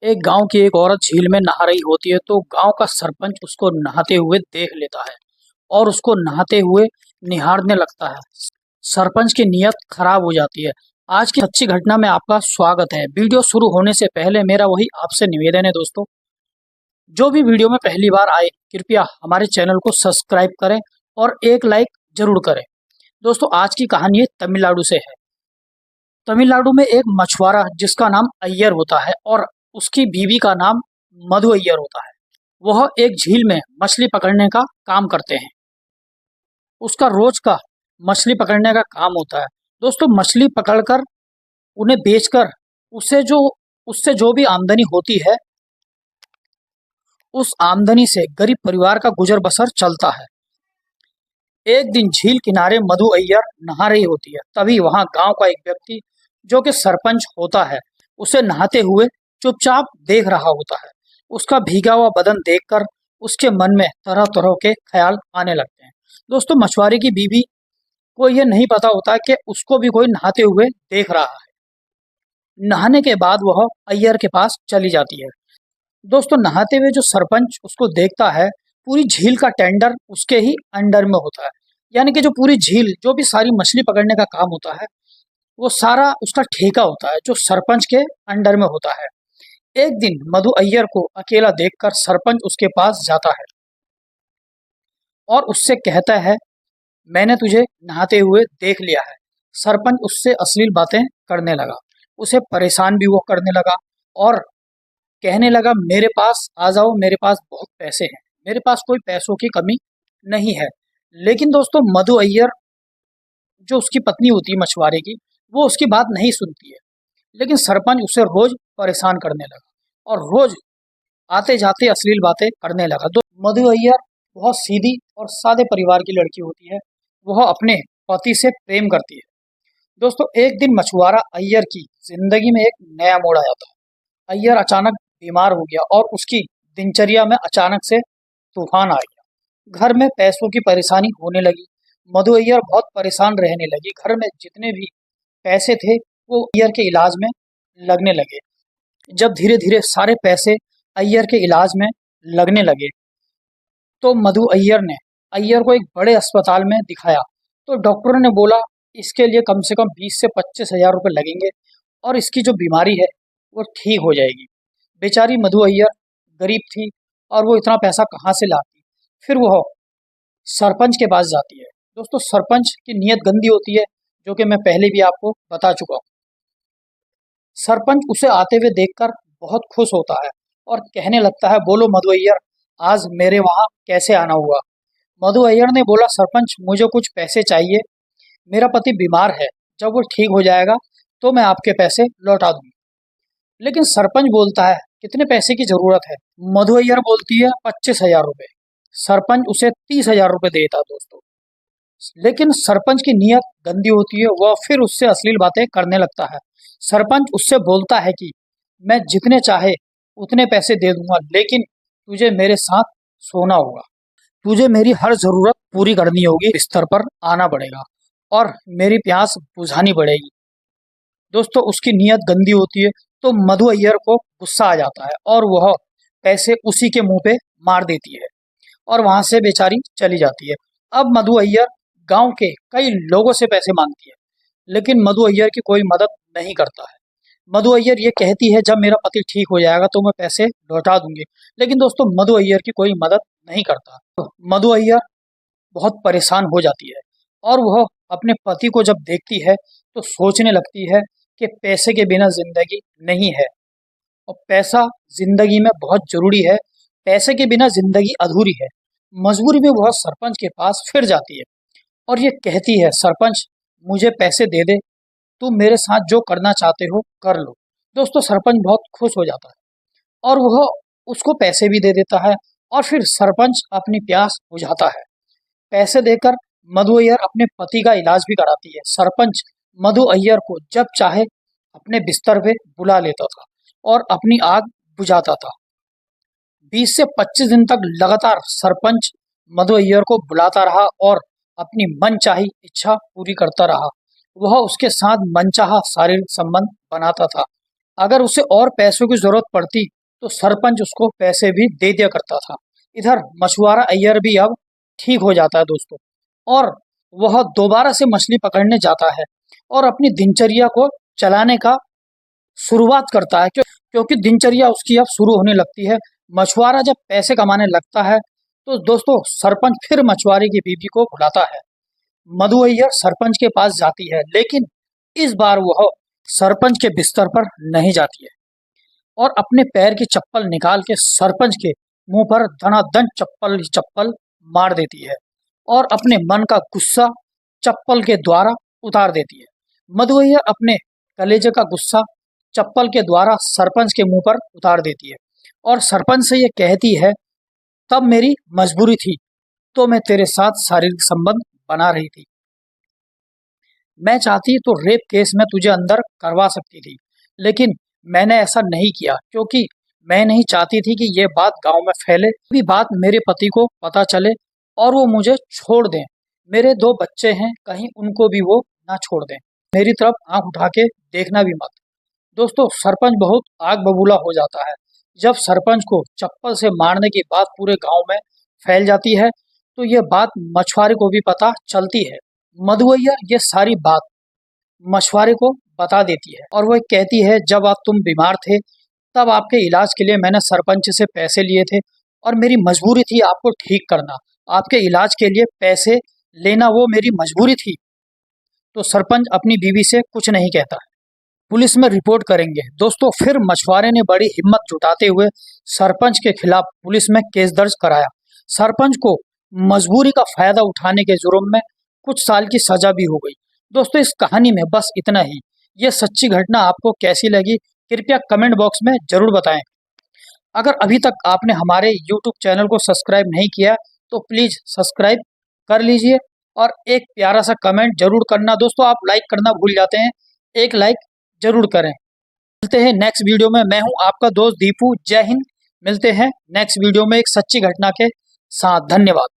एक गांव की एक औरत झील में नहा रही होती है तो गांव का सरपंच उसको नहाते हुए देख लेता है और उसको नहाते हुए निहारने लगता है। सरपंच की नीयत खराब हो जाती है। आज की सच्ची घटना में आपका स्वागत है। वीडियो शुरू होने से पहले मेरा वही आपसे निवेदन है दोस्तों, जो भी वीडियो में पहली बार आए कृपया हमारे चैनल को सब्सक्राइब करें और एक लाइक जरूर करें। दोस्तों, आज की कहानी तमिलनाडु से है। तमिलनाडु में एक मछुआरा जिसका नाम अय्यर होता है और उसकी बीवी का नाम मधु अय्यर होता है। वह एक झील में मछली पकड़ने का काम करते हैं। उसका रोज का मछली पकड़ने का काम होता है। दोस्तों, मछली पकड़कर उन्हें बेचकर उसे जो उससे जो भी आमदनी होती है, उस आमदनी से गरीब परिवार का गुजर बसर चलता है। एक दिन झील किनारे मधु अय्यर नहा रही होती है, तभी वहां गांव का एक व्यक्ति जो कि सरपंच होता है, उसे नहाते हुए चुपचाप देख रहा होता है। उसका भीगा हुआ बदन देखकर उसके मन में तरह तरह के ख्याल आने लगते हैं। दोस्तों, मछुआरे की बीवी को यह नहीं पता होता कि उसको भी कोई नहाते हुए देख रहा है। नहाने के बाद वह अय्यर के पास चली जाती है। दोस्तों, नहाते हुए जो सरपंच उसको देखता है, पूरी झील का टेंडर उसके ही अंडर में होता है। यानी कि जो पूरी झील, जो भी सारी मछली पकड़ने का काम होता है, वो सारा उसका ठेका होता है जो सरपंच के अंडर में होता है। एक दिन मधु अय्यर को अकेला देखकर सरपंच उसके पास जाता है और उससे कहता है, मैंने तुझे नहाते हुए देख लिया है। सरपंच उससे अश्लील बातें करने लगा, उसे परेशान भी वो करने लगा और कहने लगा, मेरे पास आ जाओ, मेरे पास बहुत पैसे हैं, मेरे पास कोई पैसों की कमी नहीं है। लेकिन दोस्तों, मधु अय्यर जो उसकी पत्नी होती है मछुआरे की, वो उसकी बात नहीं सुनती है। लेकिन सरपंच उसे रोज परेशान करने लगा और रोज आते जाते अश्लील बातें करने लगा। तो मधु अय्यर बहुत सीधी और सादे परिवार की लड़की होती है। वह अपने पति से प्रेम करती है। दोस्तों, एक दिन मछुआरा अय्यर की जिंदगी में एक नया मोड़ आया था। अय्यर अचानक बीमार हो गया और उसकी दिनचर्या में अचानक से तूफान आ गया। घर में पैसों की परेशानी होने लगी। मधु अय्यर बहुत परेशान रहने लगी। घर में जितने भी पैसे थे वो अय्यर के इलाज में लगने लगे। जब धीरे धीरे सारे पैसे अय्यर के इलाज में लगने लगे तो मधु अय्यर ने अय्यर को एक बड़े अस्पताल में दिखाया। तो डॉक्टरों ने बोला, इसके लिए कम से कम 20 से 25 हजार रुपये लगेंगे और इसकी जो बीमारी है वो ठीक हो जाएगी। बेचारी मधु अय्यर गरीब थी और वो इतना पैसा कहाँ से लाती। फिर वह सरपंच के पास जाती है। दोस्तों, सरपंच की नीयत गंदी होती है, जो कि मैं पहले भी आपको बता चुका हूँ। सरपंच उसे आते हुए देखकर बहुत खुश होता है और कहने लगता है, बोलो मधु अय्यर, आज मेरे वहाँ कैसे आना हुआ। मधु अय्यर ने बोला, सरपंच मुझे कुछ पैसे चाहिए, मेरा पति बीमार है, जब वो ठीक हो जाएगा तो मैं आपके पैसे लौटा दूंगी। लेकिन सरपंच बोलता है, कितने पैसे की जरूरत है। मधु अय्यर बोलती है 25 हजार रुपये। सरपंच उसे 30 हजार रुपये देता है दोस्तों। लेकिन सरपंच की नीयत गंदी होती है, वह फिर उससे अश्लील बातें करने लगता है। सरपंच उससे बोलता है कि मैं जितने चाहे उतने पैसे दे दूंगा, लेकिन तुझे मेरे साथ सोना होगा, तुझे मेरी हर जरूरत पूरी करनी होगी, बिस्तर पर आना पड़ेगा और मेरी प्यास बुझानी पड़ेगी। दोस्तों, उसकी नीयत गंदी होती है तो मधु अय्यर को गुस्सा आ जाता है और वह पैसे उसी के मुंह पे मार देती है और वहां से बेचारी चली जाती है। अब मधु अय्यर गांव के कई लोगों से पैसे मांगती है, लेकिन मधु अय्यर की कोई मदद नहीं करता है। मधु अय्यर ये कहती है, जब मेरा पति ठीक हो जाएगा तो मैं पैसे लौटा दूंगी। लेकिन दोस्तों, मधु अय्यर की कोई मदद नहीं करता। तो मधु अय्यर बहुत परेशान हो जाती है और वह अपने पति को जब देखती है तो सोचने लगती है कि पैसे के बिना जिंदगी नहीं है और पैसा जिंदगी में बहुत जरूरी है। पैसे के बिना जिंदगी अधूरी है। मजबूरी में वह सरपंच के पास फिर जाती है और ये कहती है, सरपंच मुझे पैसे दे दे, तुम मेरे साथ जो करना चाहते हो कर लो। दोस्तों, सरपंच बहुत खुश हो जाता है और वह उसको पैसे भी दे देता है और फिर सरपंच अपनी प्यास बुझाता है। पैसे देकर मधु अय्यर अपने पति का इलाज भी कराती है। सरपंच मधु अय्यर को जब चाहे अपने बिस्तर पे बुला लेता था और अपनी आग बुझाता था। 20 से 25 दिन तक लगातार सरपंच मधु अय्यर को बुलाता रहा और अपनी मनचाही इच्छा पूरी करता रहा। वह उसके साथ मनचाहा शारीरिक संबंध बनाता था। अगर उसे और पैसों की जरूरत पड़ती तो सरपंच उसको पैसे भी दे दिया करता था। इधर मछुआरा अय्यर भी अब ठीक हो जाता है दोस्तों, और वह दोबारा से मछली पकड़ने जाता है और अपनी दिनचर्या को चलाने का शुरुआत करता है, क्योंकि दिनचर्या उसकी अब शुरू होने लगती है। मछुआरा जब पैसे कमाने लगता है तो दोस्तों सरपंच फिर मछुआरे की बीवी को बुलाता है। मधु अय्यर सरपंच के पास जाती है, लेकिन इस बार वह सरपंच के बिस्तर पर नहीं जाती है और अपने पैर की चप्पल निकाल के सरपंच के मुंह पर धनाधन चप्पल ही चप्पल मार देती है और अपने मन का गुस्सा चप्पल के द्वारा उतार देती है। मधु अय्यर अपने कलेजे का गुस्सा चप्पल के द्वारा सरपंच के मुंह पर उतार देती है और सरपंच से ये कहती है, तब मेरी मजबूरी थी तो मैं तेरे साथ शारीरिक संबंध बना रही थी। मैं चाहती तो रेप केस में तुझे अंदर करवा सकती थी, लेकिन मैंने ऐसा नहीं किया क्योंकि मैं नहीं चाहती थी कि ये बात गांव में फैले, भी बात मेरे पति को पता चले और वो मुझे छोड़ दें। मेरे 2 बच्चे हैं, कहीं उनको भी वो ना छोड़ दें। मेरी तरफ आंख उठा के देखना भी मत। दोस्तों सरपंच बहुत आग बबूला हो जाता है। जब सरपंच को चप्पल से मारने की बात पूरे गांव में फैल जाती है तो ये बात मछुआरे को भी पता चलती है। मधु अय्यर ये सारी बात मछुआरे को बता देती है और वह कहती है, जब आप तुम बीमार थे तब आपके इलाज के लिए मैंने सरपंच से पैसे लिए थे और मेरी मजबूरी थी आपको ठीक करना। आपके इलाज के लिए पैसे लेना वो मेरी मजबूरी थी। तो सरपंच अपनी बीवी से कुछ नहीं कहता है। पुलिस में रिपोर्ट करेंगे। दोस्तों फिर मछुआरे ने बड़ी हिम्मत जुटाते हुए सरपंच के खिलाफ पुलिस में केस दर्ज कराया। सरपंच को मजबूरी का फायदा उठाने के जुर्म में कुछ साल की सजा भी हो गई। दोस्तों इस कहानी में बस इतना ही। ये सच्ची घटना आपको कैसी लगी कृपया कमेंट बॉक्स में जरूर बताएं। अगर अभी तक आपने हमारे YouTube चैनल को सब्सक्राइब नहीं किया तो प्लीज सब्सक्राइब कर लीजिए और एक प्यारा सा कमेंट जरूर करना। दोस्तों आप लाइक करना भूल जाते हैं, एक लाइक जरूर करें। मिलते हैं नेक्स्ट वीडियो में। मैं हूं आपका दोस्त दीपू। जय हिंद। मिलते हैं नेक्स्ट वीडियो में एक सच्ची घटना के साथ। धन्यवाद।